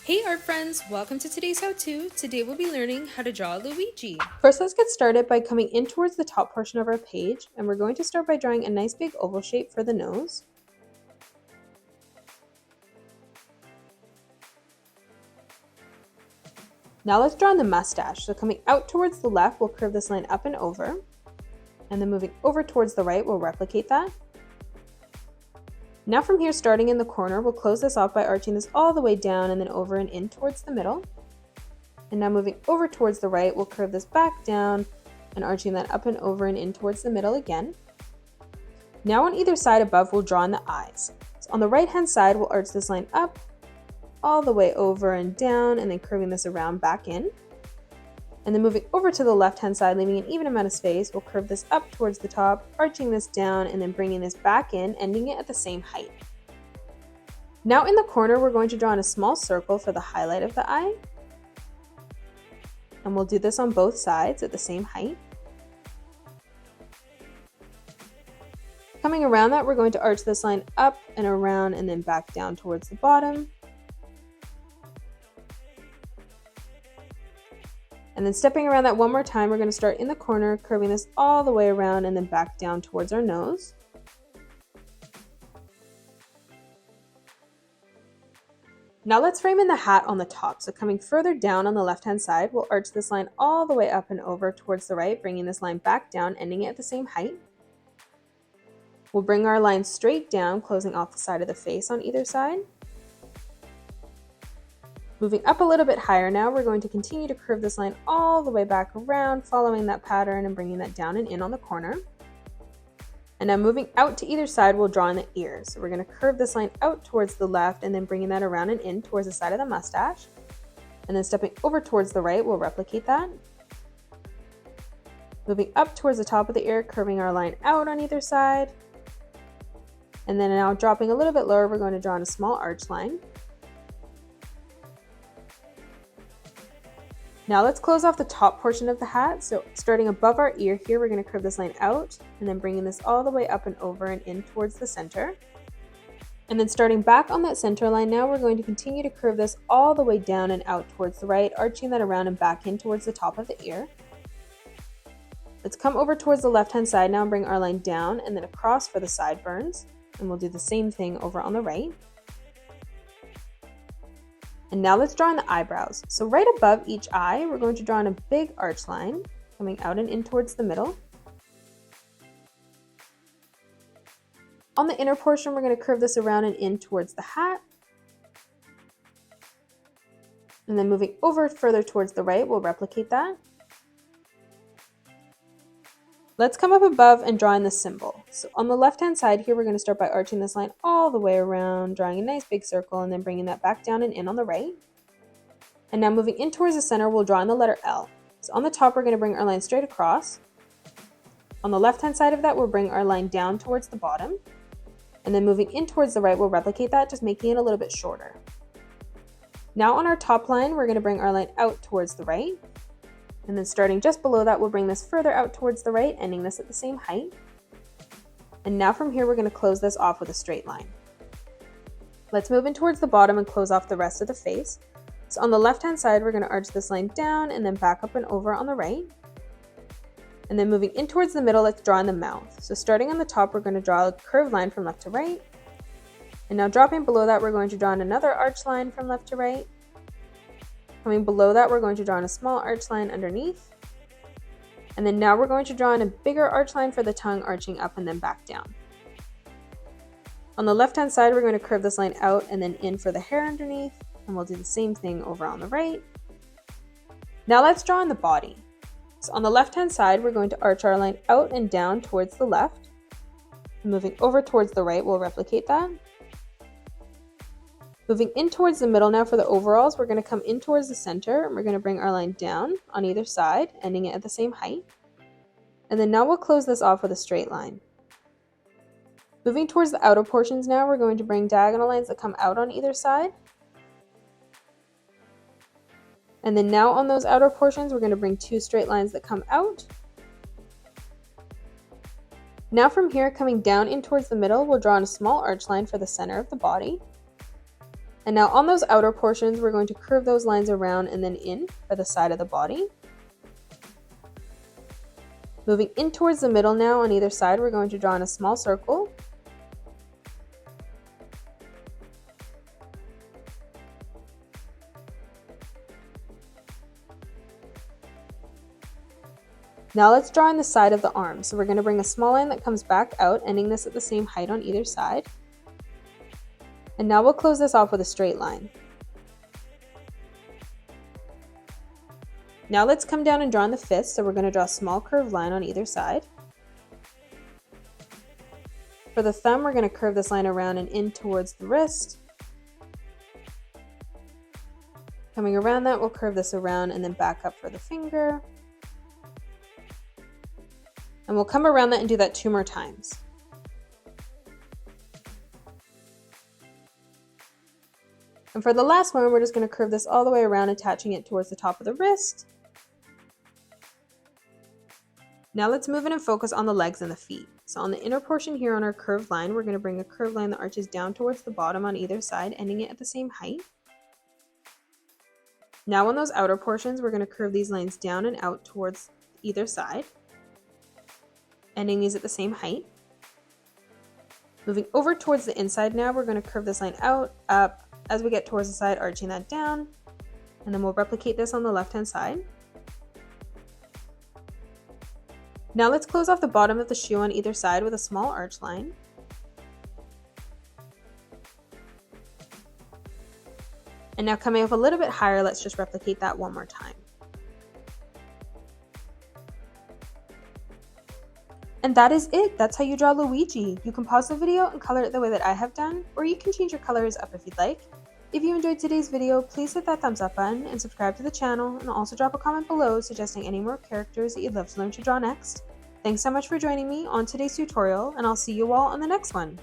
Hey art friends, welcome to today's how-to. Today we'll be learning how to draw Luigi. First, let's get started by coming in towards the top portion of our page, and we're going to start by drawing a nice big oval shape for the nose. Now let's draw in the mustache. So coming out towards the left, we'll curve this line up and over, and then moving over towards the right, we'll replicate that. Now from here, starting in the corner, we'll close this off by arching this all the way down and then over and in towards the middle. And now moving over towards the right, we'll curve this back down and arching that up and over and in towards the middle again. Now on either side above, we'll draw in the eyes. So on the right hand side, we'll arch this line up, all the way over and down, and then curving this around back in. And then moving over to the left hand side, leaving an even amount of space, we'll curve this up towards the top, arching this down, and then bringing this back in, ending it at the same height. Now in the corner, we're going to draw in a small circle for the highlight of the eye. And we'll do this on both sides at the same height. Coming around that, we're going to arch this line up and around and then back down towards the bottom. And then stepping around that one more time, we're going to start in the corner, curving this all the way around and then back down towards our nose. Now let's frame in the hat on the top. So coming further down on the left-hand side, we'll arch this line all the way up and over towards the right, bringing this line back down, ending it at the same height. We'll bring our line straight down, closing off the side of the face on either side. Moving up a little bit higher now, we're going to continue to curve this line all the way back around, following that pattern and bringing that down and in on the corner. And now moving out to either side, we'll draw in the ears. So we're going to curve this line out towards the left and then bringing that around and in towards the side of the mustache. And then stepping over towards the right, we'll replicate that. Moving up towards the top of the ear, curving our line out on either side. And then now dropping a little bit lower, we're going to draw in a small arch line. Now let's close off the top portion of the hat. So starting above our ear here, we're going to curve this line out and then bringing this all the way up and over and in towards the center. And then starting back on that center line, now we're going to continue to curve this all the way down and out towards the right, arching that around and back in towards the top of the ear. Let's come over towards the left-hand side now and bring our line down and then across for the sideburns. And we'll do the same thing over on the right. And now let's draw in the eyebrows. So right above each eye, we're going to draw in a big arch line, coming out and in towards the middle. On the inner portion, we're going to curve this around and in towards the hat. And then moving over further towards the right, we'll replicate that. Let's come up above and draw in the symbol. So on the left-hand side here, we're going to start by arching this line all the way around, drawing a nice big circle, and then bringing that back down and in on the right. And now moving in towards the center, we'll draw in the letter L. So on the top, we're going to bring our line straight across. On the left-hand side of that, we'll bring our line down towards the bottom. And then moving in towards the right, we'll replicate that, just making it a little bit shorter. Now on our top line, we're going to bring our line out towards the right. And then starting just below that, we'll bring this further out towards the right, ending this at the same height. And now from here, we're going to close this off with a straight line. Let's move in towards the bottom and close off the rest of the face. So on the left-hand side, we're going to arch this line down and then back up and over on the right. And then moving in towards the middle, let's draw in the mouth. So starting on the top, we're going to draw a curved line from left to right. And now dropping below that, we're going to draw in another arch line from left to right. Coming below that, we're going to draw in a small arch line underneath. And then now we're going to draw in a bigger arch line for the tongue, arching up and then back down. On the left-hand side, we're going to curve this line out and then in for the hair underneath. And we'll do the same thing over on the right. Now let's draw in the body. So on the left-hand side, we're going to arch our line out and down towards the left. And moving over towards the right, we'll replicate that. Moving in towards the middle now for the overalls, we're going to come in towards the center and we're going to bring our line down on either side, ending it at the same height. And then now we'll close this off with a straight line. Moving towards the outer portions now, we're going to bring diagonal lines that come out on either side. And then now on those outer portions, we're going to bring two straight lines that come out. Now from here, coming down in towards the middle, we'll draw in a small arch line for the center of the body. And now on those outer portions, we're going to curve those lines around and then in for the side of the body. Moving in towards the middle now on either side, we're going to draw in a small circle. Now let's draw in the side of the arm. So we're going to bring a small line that comes back out, ending this at the same height on either side. And now we'll close this off with a straight line. Now let's come down and draw in the fist. So we're going to draw a small curved line on either side. For the thumb, we're going to curve this line around and in towards the wrist. Coming around that, we'll curve this around and then back up for the finger. And we'll come around that and do that 2 more times. And for the last one, we're just going to curve this all the way around, attaching it towards the top of the wrist. Now let's move in and focus on the legs and the feet. So on the inner portion here on our curved line, we're going to bring a curved line that arches down towards the bottom on either side, ending it at the same height. Now on those outer portions, we're going to curve these lines down and out towards either side, ending these at the same height. Moving over towards the inside now, we're going to curve this line out, up, as we get towards the side, arching that down. And then we'll replicate this on the left-hand side. Now let's close off the bottom of the shoe on either side with a small arch line. And now coming up a little bit higher, let's just replicate that one more time. And that is it. That's how you draw Luigi. You can pause the video and color it the way that I have done, or you can change your colors up if you'd like. If you enjoyed today's video, please hit that thumbs up button and subscribe to the channel, and also drop a comment below suggesting any more characters that you'd love to learn to draw next. Thanks so much for joining me on today's tutorial, and I'll see you all on the next one.